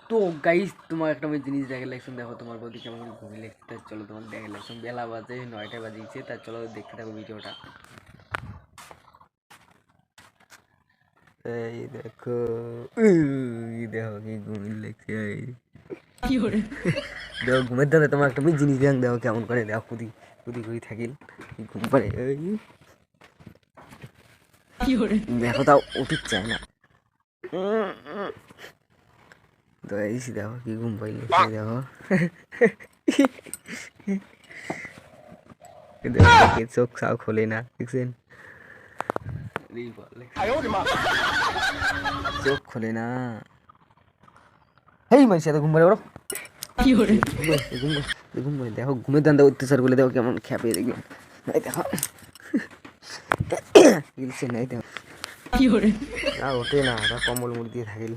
তো গাইস তোমার একটা আমি জিনিস দেখে লাগছেন, দেখো তোমার বৌদি কেমন করে ঘুমিয়ে লাগছে। তার চলো তোমার দেখে লাগছেন, বেলা বাজে 9টা বাজিয়েছে। তার চলো দেখতে থাকো ভিডিওটা। এই দেখো, দেখো কি ঘুমিয়ে লাগছে। দেখো ঘুমের দাঁড়ে তোমার একটা আমি জিনিস দেখ, দেখো কেমন করে, দেখো কুদি কুদি কুদি থাকিল ঘুম পারে। দেখো তাও উঠিত চায় না। তো এই দেখো কি ঘুম পাইলে, দেখো চোখ চাও খোলে না, দেখছেন? চোখ খোলে না। হেই মানুষ এত ঘুম পারে ওরা, ঘুম পারে। দেখো ঘুমের দান্দা অত্যাচার করলে দেখো কেমন খেপে, দেখবেন নাই দেখো নাই দেখো ওঠে না, কম্বল মুড় দিয়ে থাকিল।